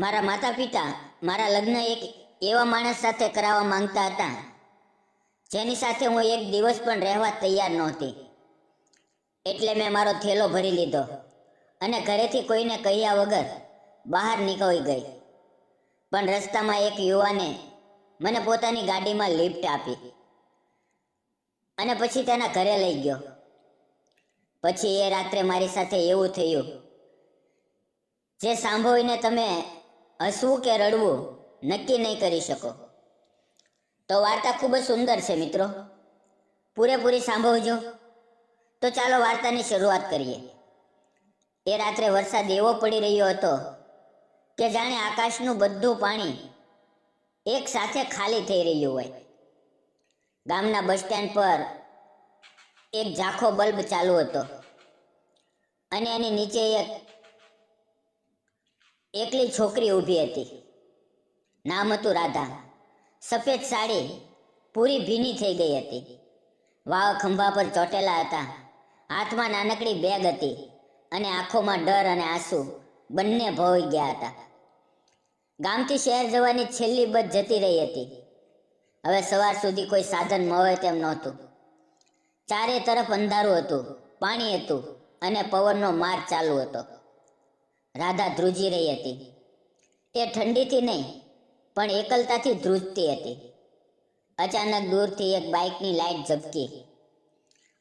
મારા માતા પિતા મારા લગ્ન એક એવા માણસ સાથે કરાવવા માંગતા હતા જેની સાથે હું એક દિવસ પણ રહેવા તૈયાર નહોતી. એટલે મેં મારો થેલો ભરી લીધો અને ઘરેથી કોઈને કહ્યા વગર બહાર નીકળી ગઈ. પણ રસ્તામાં એક યુવાને મને પોતાની ગાડીમાં લિફ્ટ આપી અને પછી તેના ઘરે લઈ ગયો. પછી એ રાત્રે મારી સાથે એવું થયું જે સાંભળીને તમે હસવું કે રડવું નક્કી નહીં કરી શકો. તો વાર્તા ખૂબ જ સુંદર છે મિત્રો, પૂરેપૂરી સાંભળજો. તો ચાલો વાર્તાની શરૂઆત કરીએ. એ રાત્રે વરસાદ એવો પડી રહ્યો હતો કે જાણે આકાશનું બધું પાણી એક સાથે ખાલી થઈ રહ્યું હોય. ગામના બસ સ્ટેન્ડ પર એક ઝાંખો બલ્બ ચાલુ હતો અને એની નીચે એક એકલી છોકરી ઊભી હતી. નામ હતું રાધા. સફેદ સાડી પૂરી ભીની થઈ ગઈ હતી. વાવ ખંભા પર ચોટેલા હતા. હાથમાં નાનકડી બેગ હતી અને આંખોમાં ડર અને આંસુ બંને ભોઈ ગયા હતા. ગામથી શહેર જવાની છેલ્લી બસ જતી રહી હતી. હવે સવાર સુધી કોઈ સાધન મળે તેમ નહોતું. ચારે તરફ અંધારું હતું, પાણી હતું અને પવનનો માર ચાલુ હતો. રાધા ધ્રુજી રહી હતી. એ ઠંડીથી નહીં પણ એકલતાથી ધ્રુજતી હતી. અચાનક દૂરથી એક બાઇકની લાઇટ ઝબકી.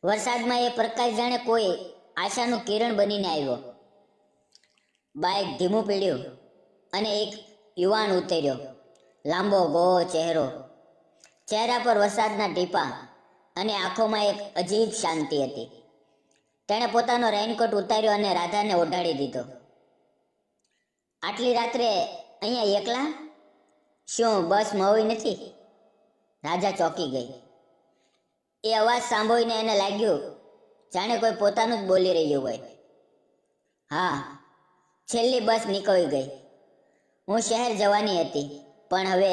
વરસાદમાં એ પ્રકાશ જાણે કોઈ આશાનું કિરણ બનીને આવ્યો. બાઇક ધીમું પીડ્યું અને એક યુવાન ઉતર્યો. લાંબો ગોળો ચહેરો, ચહેરા પર વરસાદના ટીપા અને આંખોમાં એક અજીબ શાંતિ હતી. તેણે પોતાનો રેઇનકોટ ઉતાર્યો અને રાધાને ઓઢાડી દીધો. આટલી રાત્રે અહીંયા એકલા? શું બસ મળી નથી? રાધા ચોંકી ગઈ. એ અવાજ સાંભળીને એને લાગ્યું જાણે કોઈ પોતાનું જ બોલી રહ્યું હોય. હા, છેલ્લી બસ નીકળી ગઈ. હું શહેર જવાની હતી પણ હવે.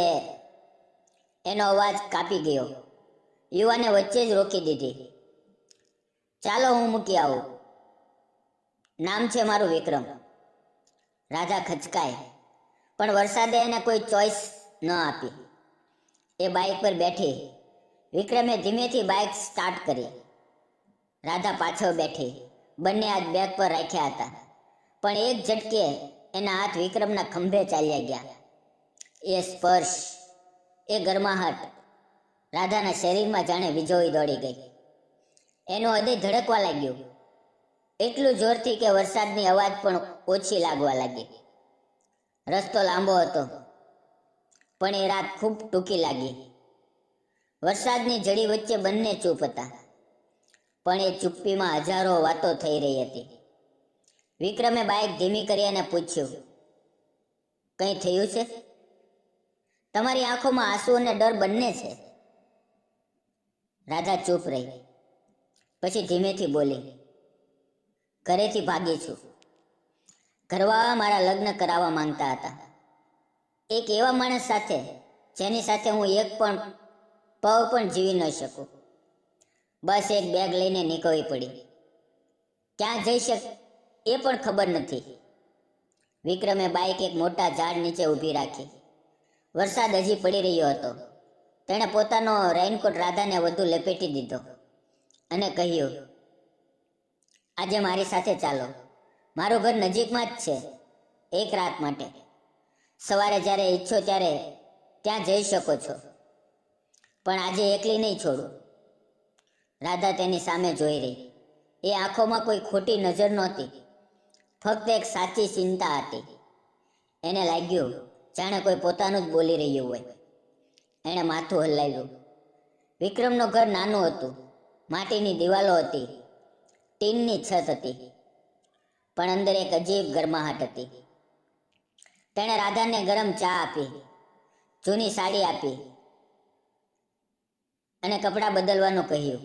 એનો અવાજ કાપી ગયો. યુવાને વચ્ચે જ રોકી દીધી. ચાલો હું મૂકી આવું. નામ છે મારું વિક્રમ. રાધા ખચકાય પણ વરસાદે એને કોઈ ચોઈસ ન આપી. એ બાઇક પર બેઠી. વિક્રમે ધીમેથી બાઇક સ્ટાર્ટ કરી. રાધા પાછળ બેઠી. બંને હાથ બેગ પર રાખ્યા હતા પણ એક ઝટકે એના હાથ વિક્રમના ખંભે ચાલ્યા ગયા. એ સ્પર્શ, એ ગરમાહટ રાધાના શરીરમાં જાણે વીજળી દોડી ગઈ. એનું હૃદય ધડકવા લાગ્યું, એટલું જોરથી કે વરસાદની અવાજ પણ ઓછી લાગવા લાગી. રસ્તો લાંબો હતો પણ એ રાત ખૂબ ટૂંકી લાગી. વરસાદની જડી વચ્ચે બંને ચૂપ હતા પણ એ ચૂપ્પીમાં હજારો વાતો થઈ રહી હતી. વિક્રમે બાઇક ધીમી કરી અને પૂછ્યું, કંઈ થયું છે? તમારી આંખોમાં આંસુ અને ડર બંને છે. રાધા ચૂપ રહી. પછી ધીમેથી બોલી, ઘરેથી ભાગી છું. ઘરવાળા મારા લગ્ન કરાવવા માંગતા હતા. એક એવા માણસ સાથે જેની સાથે હું એક પણ પળ પણ જીવી ન શકું. બસ એક બેગ લઈને નીકળી પડી. ક્યાં જઈ શક એ પણ ખબર નથી. વિક્રમે બાઇક એક મોટા ઝાડ નીચે ઊભી રાખી. વરસાદ હજી પડી રહ્યો હતો. તેણે પોતાનો રેઇનકોટ રાધાને વધુ લપેટી દીધો અને કહ્યું, આજે મારી સાથે ચાલો. મારું ઘર નજીકમાં જ છે. એક રાત માટે. સવારે જ્યારે ઈચ્છો ત્યારે ત્યાં જઈ શકો છો. પણ આજે એકલી નહીં છોડું. રાધા તેની સામે જોઈ રહી. એ આંખોમાં કોઈ ખોટી નજર નહોતી, ફક્ત એક સાચી ચિંતા હતી. એને લાગ્યું જાણે કોઈ પોતાનું જ બોલી રહ્યું હોય. એણે માથું હલાવ્યું. વિક્રમનું ઘર નાનું હતું. માટીની દિવાલો હતી, ટીનની છત હતી પણ અંદર એક અજીબ ગરમાહટ હતી. તેણે રાધાને ગરમ ચા આપી, જૂની સાડી આપી અને કપડાં બદલવાનું કહ્યું.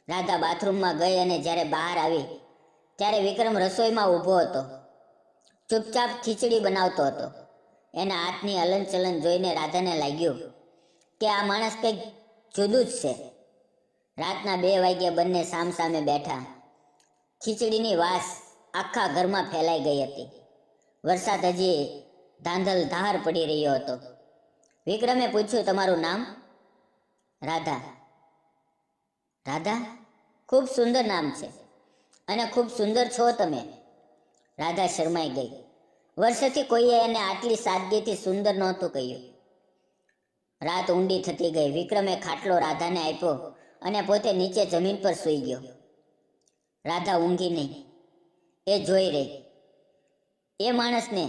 રાધા બાથરૂમમાં ગઈ અને જ્યારે બહાર આવી ત્યારે વિક્રમ રસોઈમાં ઊભો હતો. ચૂપચાપ ખીચડી બનાવતો હતો. એના હાથની હલનચલન જોઈને રાધાને લાગ્યું કે આ માણસ કંઈક જુદું જ છે. રાતના 2 વાગ્યે બંને સામસામે બેઠા. ખીચડીની વાસ આખા ઘરમાં ફેલાઈ ગઈ હતી. વરસાદ હજી ધાંધલ ધાર પડી રહ્યો હતો. વિક્રમે પૂછ્યું, તમારું નામ? રાધા. રાધા? ખૂબ સુંદર નામ છે અને ખૂબ સુંદર છો તમે. રાધા શરમાઈ ગઈ. વર્ષોથી કોઈએ એને આટલી સાદગીથી સુંદર નહોતું કહ્યું. રાત ઊંડી થતી ગઈ. વિક્રમે ખાટલો રાધાને આપ્યો અને પોતે નીચે જમીન પર સૂઈ ગયો. રાધા ઊંઘી નહીં. એ જોઈ રહી એ માણસને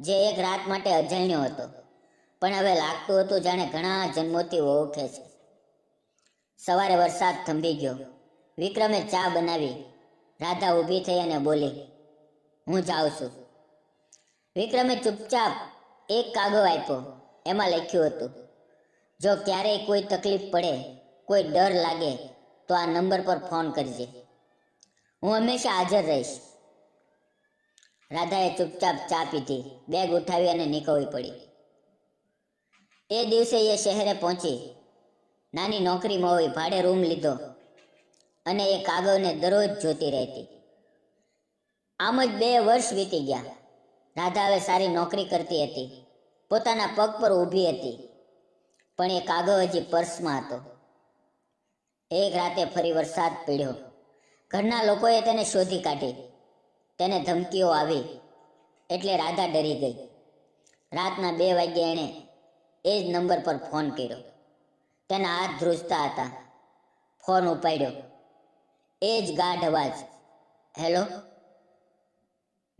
જે એક રાત માટે અજાણ્યો હતો, પણ હવે લાગતું હતું જાણે ઘણા જન્મોથી ઓળખે છે. સવારે વરસાદ થંભી ગયો. વિક્રમે ચા બનાવી. રાધા ઊભી થઈ અને બોલી, હું જાઉં છું. વિક્રમે ચૂપચાપ એક કાગળ આપ્યો. એમાં લખ્યું હતું, જો ક્યારેય કોઈ તકલીફ પડે, કોઈ ડર લાગે તો આ નંબર પર ફોન કરજે. હું હંમેશા હાજર રહીશ. રાધાએ ચૂપચાપ ચા પીધી, બેગ ઉઠાવી અને નીકળવી પડી. એ દિવસે એ શહેરે પહોંચી. નાની નોકરી મોવી, ભાડે રૂમ લીધો અને એ કાગળને દરરોજ જોતી રહેતી. આમ જ 2 વર્ષ વીતી ગયા. રાધા હવે સારી નોકરી કરતી હતી, પોતાના પગ પર ઊભી હતી, પણ એ કાગળ હજી પર્સમાં હતો. એક રાતે ફરી વરસાદ પડ્યો. ઘરના લોકોએ તેને શોધી કાઢી. તેને ધમકીઓ આવી એટલે રાધા ડરી ગઈ. રાતના 2 વાગ્યે એણે એ જ નંબર પર ફોન કર્યો. તેના હાથ ધ્રુજતા હતા. ફોન ઉપાડ્યો. એ જ ગાઢ અવાજ, હેલો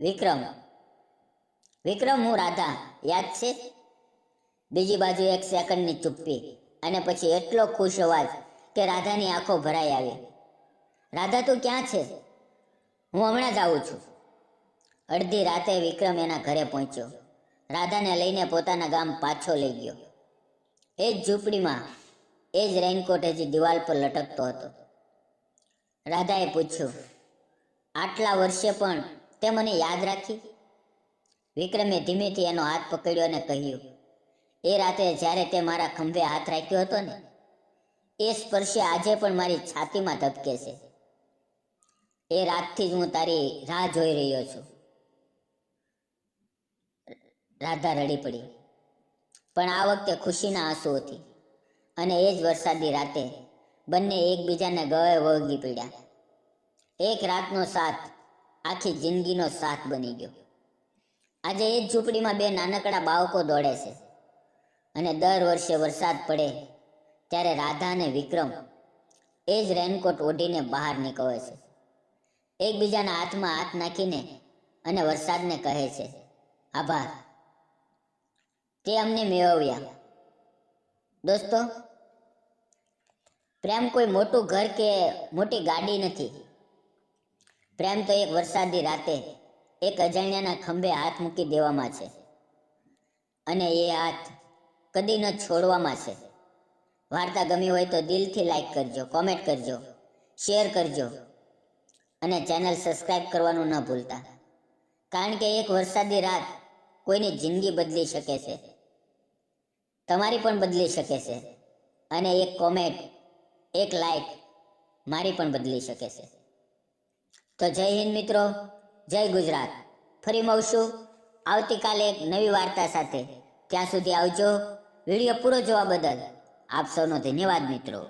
વિક્રમ. વિક્રમ, હું રાધા, યાદ છે? બીજી બાજુ 1 સેકન્ડની ચૂપ્પી અને પછી એટલો ખુશ અવાજ કે રાધાની આંખો ભરાઈ આવી. રાધા, તું ક્યાં છે? હું હમણાં જ આવું છું. અડધી રાતે વિક્રમ એના ઘરે પહોંચ્યો. રાધાને લઈને પોતાના ગામ પાછો લઈ ગયો. એ જ ઝૂંપડીમાં એ જ રેઇનકોટ હજી દિવાલ પર લટકતો હતો. રાધાએ પૂછ્યું, આટલા વર્ષે પણ તે મને યાદ રાખી? વિક્રમે ધીમેથી એનો હાથ પકડ્યો અને કહ્યું, એ રાતે જ્યારે તે મારા ખંભે હાથ રાખ્યો હતો ને, એ સ્પર્શે આજે પણ મારી છાતીમાં ધબકે છે. એ રાતથી જ હું તારી રાહ જોઈ રહ્યો છું. રાધા રડી પડી, પણ આ વખતે ખુશીના આંસુઓથી. અને એ જ વરસાદી રાતે બંને એકબીજાને ગળે વળગી પડ્યા. એક રાતનો સાથ આખી જિંદગીનો સાથ બની ગયો. આજે એ જ ઝૂંપડીમાં 2 નાનકડા બાળકો દોડે છે અને દર વર્ષે વરસાદ પડે ત્યારે રાધા અને વિક્રમ એ જ રેનકોટ ઓઢીને બહાર નીકળે છે. એકબીજાના હાથમાં હાથ નાખીને અને વરસાદને કહે છે, આભાર, તે અમને મેળવ્યા. દોસ્તો, પ્રેમ કોઈ મોટું ઘર કે મોટી ગાડી નથી. પ્રેમ તો એક વરસાદી રાતે એક અજાણ્યાના ખંભે હાથ મૂકી દેવામાં છે, અને એ હાથ કદી ન છોડવામાં છે. વાર્તા ગમી હોય તો દિલથી લાઈક કરજો, કોમેન્ટ કરજો, શેર કરજો અને ચેનલ સબસ્ક્રાઈબ કરવાનું ન ભૂલતા. કારણ કે એક વરસાદી રાત કોઈની જિંદગી બદલી શકે છે, તમારી પણ બદલી શકે છે. અને એક કોમેન્ટ, એક લાઈક મારી પણ બદલી શકે છે. તો જય હિન્દ મિત્રો, જય ગુજરાત. ફરી મળશું આવતીકાલે એક નવી વાર્તા સાથે. ત્યાં સુધી આવજો. વિડીયો પૂરો જોવા બદલ આપ સૌનો ધન્યવાદ મિત્રો.